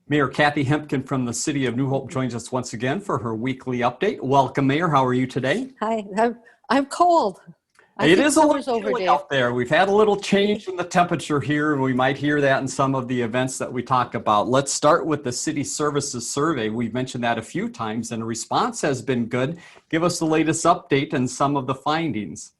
Mayor Kathi Hemken from the city of New Hope joins us once again for her weekly update. Welcome, Mayor. How are you today? Hi, I'm cold. I It think is a little summer's over, chilly Dave. out there. We've had a little change in the temperature here, and we might hear that in some of the events that we talk about. Let's start with the City Services Survey. We've mentioned that a few times, and the response has been good. Give us the latest update and some of the findings.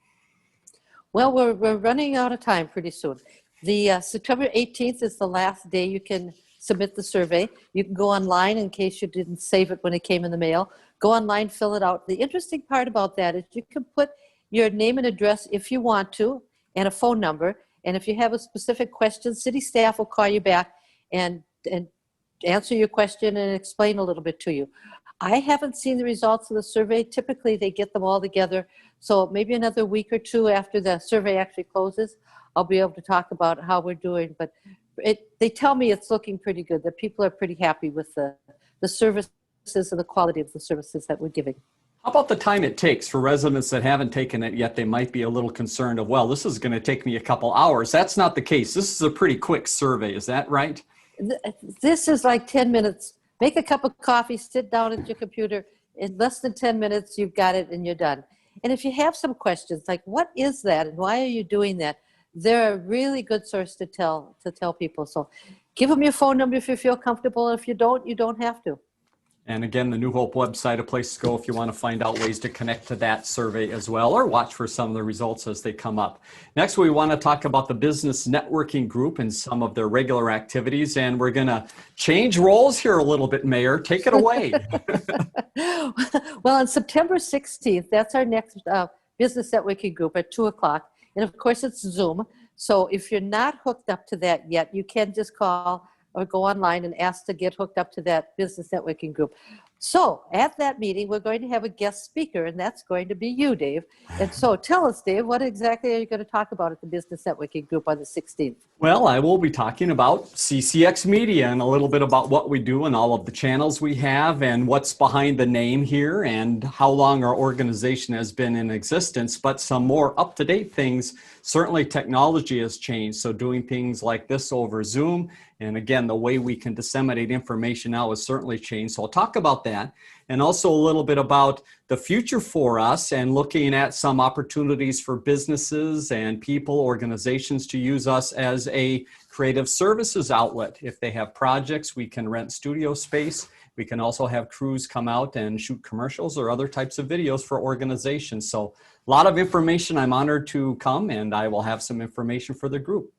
Well, we're running out of time pretty soon. The September 18th is the last day you can submit the survey. You can go online in case you didn't save it when it came in the mail. Go online, fill it out. The interesting part about that is you can put your name and address if you want to, and a phone number. And if you have a specific question, city staff will call you back and answer your question and explain a little bit to you. I haven't seen the results of the survey. Typically, they get them all together. So maybe another week or two after the survey actually closes, I'll be able to talk about how we're doing. But they tell me it's looking pretty good, that people are pretty happy with the services and the quality of the services that we're giving. How about the time it takes for residents that haven't taken it yet? They might be a little concerned of, well, this is going to take me a couple hours. That's not the case. This is a pretty quick survey. Is that right? This is like 10 minutes. Make a cup of coffee, sit down at your computer. In less than 10 minutes, you've got it and you're done. And if you have some questions like, what is that and why are you doing that? They're a really good source to tell people. So give them your phone number if you feel comfortable. If you don't have to. And again, the New Hope website, a place to go if you want to find out ways to connect to that survey as well, or watch for some of the results as they come up. Next, we want to talk about the business networking group and some of their regular activities. And we're going to change roles here a little bit, Mayor. Take it away. Well, on September 16th, that's our next business networking group at 2 o'clock. And of course, it's Zoom. So if you're not hooked up to that yet, you can just call or go online and ask to get hooked up to that business networking group. So at that meeting, we're going to have a guest speaker, and that's going to be you, Dave. And so tell us, Dave, what exactly are you going to talk about at the business networking group on the 16th? Well, I will be talking about CCX Media and a little bit about what we do and all of the channels we have and what's behind the name here and how long our organization has been in existence, but some more up-to-date things. Certainly technology has changed, so doing things like this over Zoom, and again, the way we can disseminate information now has certainly changed. So I'll talk about that and also a little bit about the future for us and looking at some opportunities for businesses and people, organizations to use us as a creative services outlet. If they have projects, we can rent studio space. We can also have crews come out and shoot commercials or other types of videos for organizations. So a lot of information. I'm honored to come, and I will have some information for the group.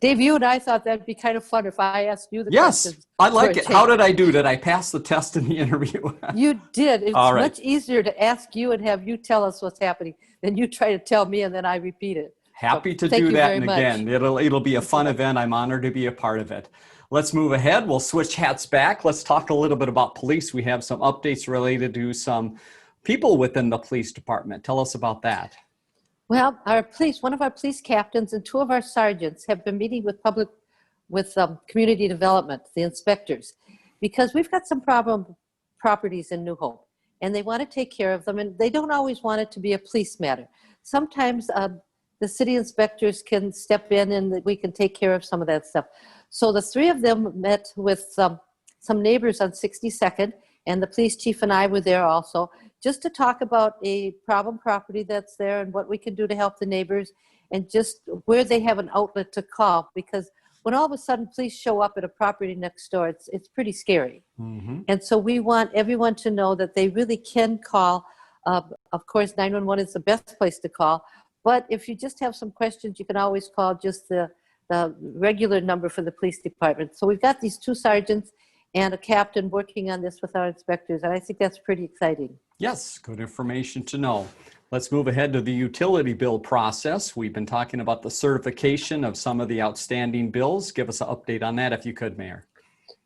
Dave, you and I thought that'd be kind of fun if I asked you the questions. Yes, I like it. How did I do? Did I pass the test in the interview? You did. It's All right. Much easier to ask you and have you tell us what's happening than you try to tell me and then I repeat it. Happy to thank do you that. very And much. again, it'll be a fun event. I'm honored to be a part of it. Let's move ahead. We'll switch hats back. Let's talk a little bit about police. We have some updates related to some people within the police department. Tell us about that. Well, one of our police captains and two of our sergeants have been meeting with community development, the inspectors, because we've got some problem properties in New Hope, and they want to take care of them, and they don't always want it to be a police matter. Sometimes the city inspectors can step in and we can take care of some of that stuff. So the three of them met with some neighbors on 62nd, and the police chief and I were there also, just to talk about a problem property that's there and what we can do to help the neighbors and just where they have an outlet to call. Because when all of a sudden police show up at a property next door, it's pretty scary. Mm-hmm. And so we want everyone to know that they really can call. Of course, 911 is the best place to call. But if you just have some questions, you can always call just the regular number for the police department. So we've got these two sergeants and a captain working on this with our inspectors, and I think that's pretty exciting. Yes, good information to know. Let's move ahead to the utility bill process. We've been talking about the certification of some of the outstanding bills. Give us an update on that if you could, Mayor.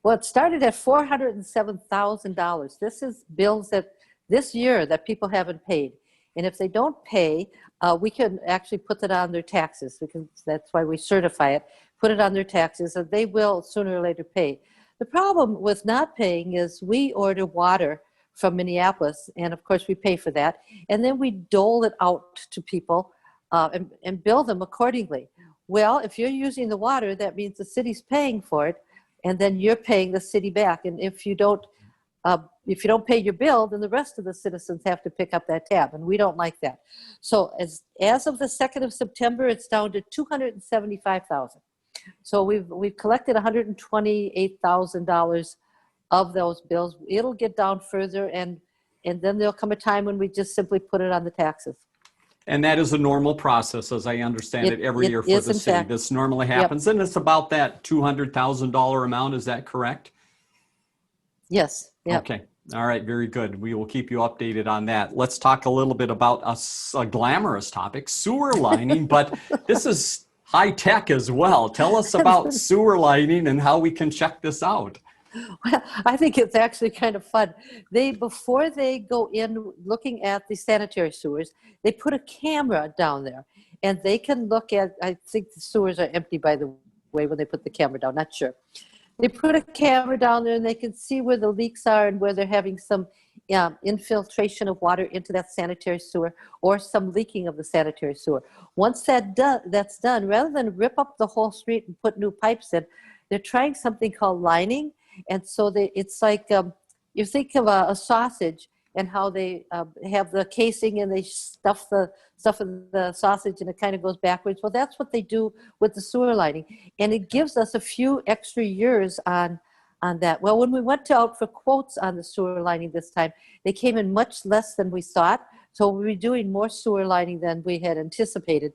Well, it started at $407,000. This is bills that this year that people haven't paid. And if they don't pay, we can actually put that on their taxes, because that's why we certify it, put it on their taxes, and they will sooner or later pay. The problem with not paying is we order water from Minneapolis, and of course we pay for that, and then we dole it out to people and bill them accordingly. Well, if you're using the water, that means the city's paying for it, and then you're paying the city back. And if you don't pay your bill, then the rest of the citizens have to pick up that tab, and we don't like that. So as of the 2nd of September, it's down to $275,000. So we've collected $128,000 of those bills. It'll get down further, and then there'll come a time when we just simply put it on the taxes. And that is a normal process, as I understand it, every year for the city. This normally happens, and it's about that $200,000 amount. Is that correct? Yes. Yep. Okay. All right. Very good. We will keep you updated on that. Let's talk a little bit about a glamorous topic, sewer lining, but this is high tech as well. Tell us about sewer lining and how we can check this out. Well, I think it's actually kind of fun. Before they go in looking at the sanitary sewers, they put a camera down there, and they can look at, I think the sewers are empty, by the way, when they put the camera down, not sure. They put a camera down there, and they can see where the leaks are and where they're having some infiltration of water into that sanitary sewer, or some leaking of the sanitary sewer. Once that's done, rather than rip up the whole street and put new pipes in, they're trying something called lining. And so it's like, you think of a sausage and how they have the casing and they stuff the stuff in the sausage and it kind of goes backwards. Well, that's what they do with the sewer lining. And it gives us a few extra years on that. Well, when we went out for quotes on the sewer lining this time, they came in much less than we thought. So we're doing more sewer lining than we had anticipated.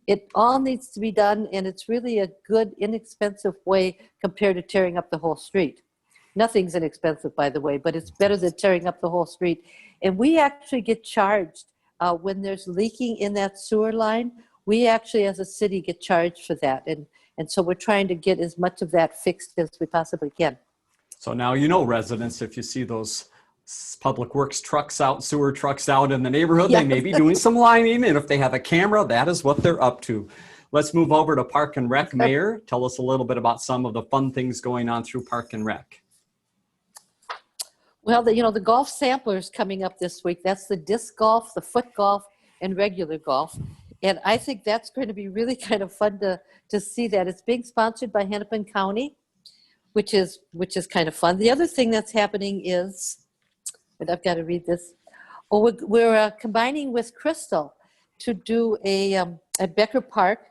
It all needs to be done, and it's really a good, inexpensive way compared to tearing up the whole street. Nothing's inexpensive, by the way, but it's better than tearing up the whole street. And we actually get charged when there's leaking in that sewer line. We actually, as a city, get charged for that. And so we're trying to get as much of that fixed as we possibly can. So now you know, residents, if you see those public works trucks out, sewer trucks out in the neighborhood, They may be doing some lining, and if they have a camera, that is what they're up to. Let's move over to Park and Rec. Mayor, tell us a little bit about some of the fun things going on through Park and Rec. Well, the golf sampler is coming up this week. That's the disc golf, the foot golf, and regular golf. And I think that's going to be really kind of fun to see that. It's being sponsored by Hennepin County, which is kind of fun. The other thing that's happening is, and I've got to read this. Oh, we're combining with Crystal to do at Becker Park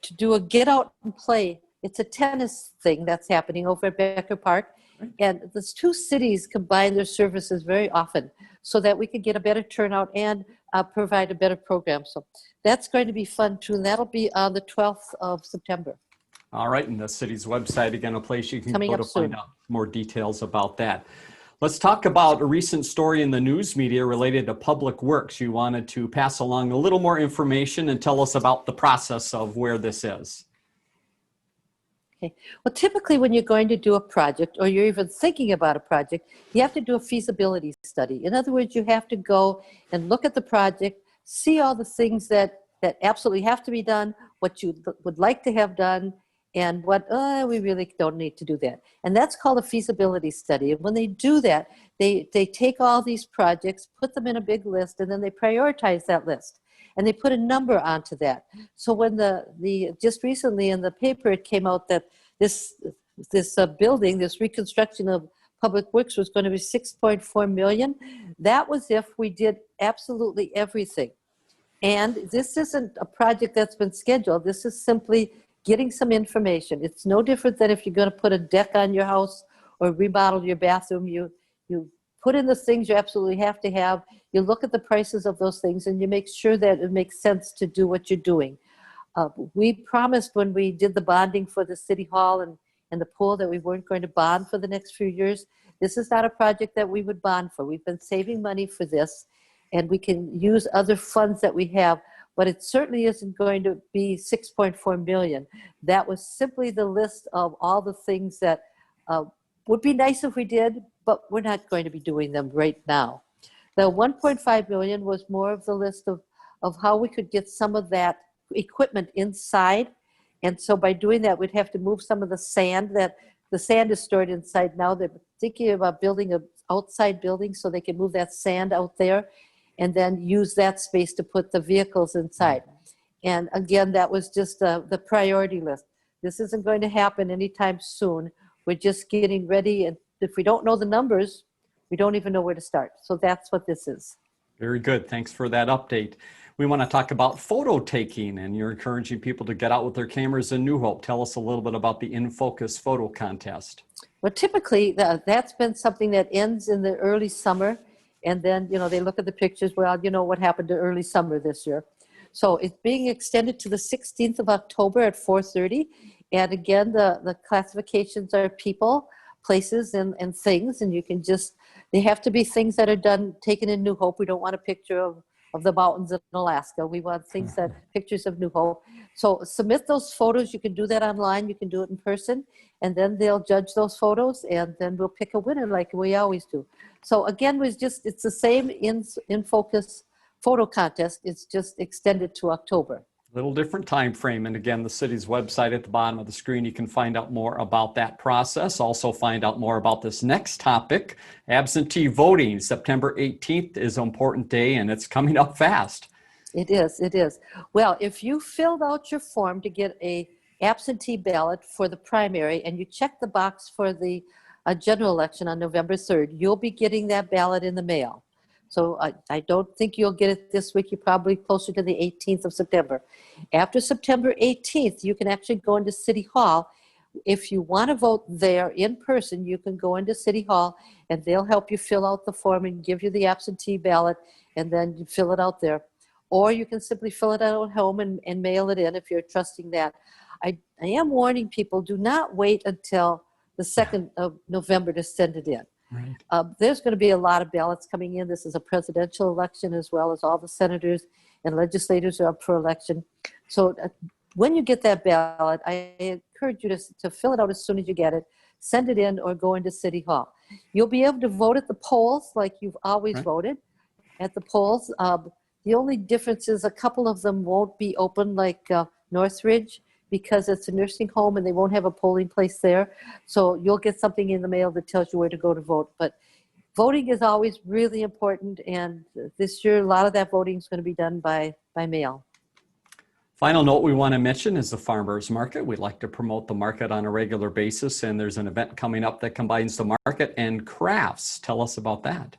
to do a get out and play. It's a tennis thing that's happening over at Becker Park. And those two cities combine their services very often so that we can get a better turnout and provide a better program. So that's going to be fun too. And that'll be on the 12th of September. All right. And the city's website, again, a place you can go to find out more details about that. Let's talk about a recent story in the news media related to public works. You wanted to pass along a little more information and tell us about the process of where this is. Okay. Well, typically when you're going to do a project or you're even thinking about a project, you have to do a feasibility study. In other words, you have to go and look at the project, see all the things that absolutely have to be done, what you would like to have done, and what we really don't need to do that. And that's called a feasibility study. And when they do that, they take all these projects, put them in a big list, and then they prioritize that list. And they put a number onto that. So when just recently in the paper, it came out that this building, this reconstruction of Public Works was going to be $6.4 million. That was if we did absolutely everything. And this isn't a project that's been scheduled. This is simply getting some information. It's no different than if you're going to put a deck on your house or remodel your bathroom. You put in the things you absolutely have to have. You look at the prices of those things and you make sure that it makes sense to do what you're doing. We promised when we did the bonding for the city hall and the pool that we weren't going to bond for the next few years. This is not a project that we would bond for. We've been saving money for this, and we can use other funds that we have, but it certainly isn't going to be $6.4 million. That was simply the list of all the things that would be nice if we did, but we're not going to be doing them right now. The $1.5 million was more of the list of how we could get some of that equipment inside. And so by doing that, we'd have to move some of the sand the sand is stored inside now. They're thinking about building an outside building so they can move that sand out there and then use that space to put the vehicles inside. And again, that was just the priority list. This isn't going to happen anytime soon. We're just getting ready. And if we don't know the numbers, we don't even know where to start. So that's what this is. Very good. Thanks for that update. We want to talk about photo taking, and you're encouraging people to get out with their cameras in New Hope. Tell us a little bit about the In Focus photo contest. Well, typically that's been something that ends in the early summer. And then, they look at the pictures. Well, what happened to early summer this year. So it's being extended to the 16th of October at 4:30. And again, the classifications are people, places, and things. And you can they have to be things that are taken in New Hope. We don't want a picture of the mountains in Alaska. We want pictures of New Hope. So submit those photos. You can do that online. You can do it in person. And then they'll judge those photos, and then we'll pick a winner like we always do. So again, it's the same In Focus photo contest. It's just extended to October. Little different time frame. And again, the city's website at the bottom of the screen, you can find out more about that process. Also find out more about this next topic, absentee voting. September 18th is an important day, and it's coming up fast. It is. Well, if you filled out your form to get a absentee ballot for the primary and you check the box for the general election on November 3rd, you'll be getting that ballot in the mail. So I don't think you'll get it this week. You're probably closer to the 18th of September. After September 18th, you can actually go into City Hall. If you want to vote there in person, you can go into City Hall and they'll help you fill out the form and give you the absentee ballot, and then you fill it out there. Or you can simply fill it out at home and mail it in if you're trusting that. I am warning people, do not wait until the 2nd of November to send it in. Right. There's going to be a lot of ballots coming in. This is a presidential election, as well as all the senators and legislators are up for election. So when you get that ballot, I encourage you to fill it out as soon as you get it, send it in, or go into City Hall. You'll be able to vote at the polls like you've always voted at the polls. The only difference is a couple of them won't be open, like Northridge, because it's a nursing home and they won't have a polling place there. So you'll get something in the mail that tells you where to go to vote. But voting is always really important. And this year, a lot of that voting is going to be done by mail. Final note we want to mention is the farmers market. We'd like to promote the market on a regular basis. And there's an event coming up that combines the market and crafts. Tell us about that.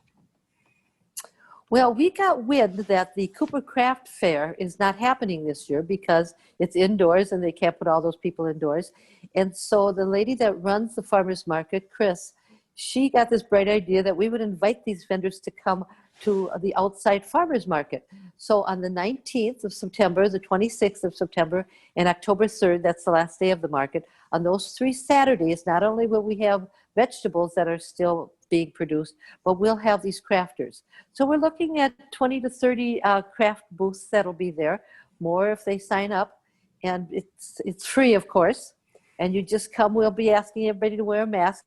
Well, we got wind that the Cooper Craft Fair is not happening this year because it's indoors and they can't put all those people indoors. And so the lady that runs the farmers market, Chris, she got this bright idea that we would invite these vendors to come to the outside farmers market. So on the 19th of September, the 26th of September, and October 3rd, that's the last day of the market, on those 3 Saturdays, not only will we have vegetables that are still being produced, but we'll have these crafters. So we're looking at 20 to 30 craft booths that'll be there, more if they sign up. And it's free, of course. And you just come. We'll be asking everybody to wear a mask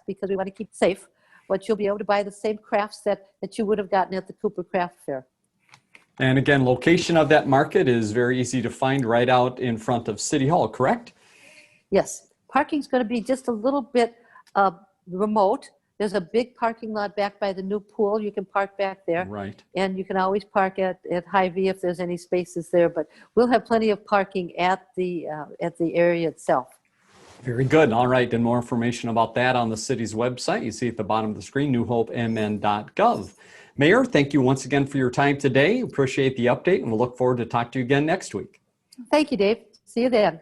because we want to keep it safe. But you'll be able to buy the same crafts that you would have gotten at the Cooper Craft Fair. And again, location of that market is very easy to find right out in front of City Hall, correct? Yes. Parking's going to be just a little bit remote. There's a big parking lot back by the new pool. You can park back there. Right. And you can always park at Hy-Vee if there's any spaces there. But we'll have plenty of parking at the area itself. Very good. All right. And more information about that on the city's website. You see at the bottom of the screen, newhopemn.gov. Mayor, thank you once again for your time today. Appreciate the update, and we'll look forward to talk to you again next week. Thank you, Dave. See you then.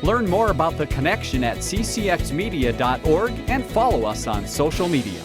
Learn more about The Connection at ccxmedia.org and follow us on social media.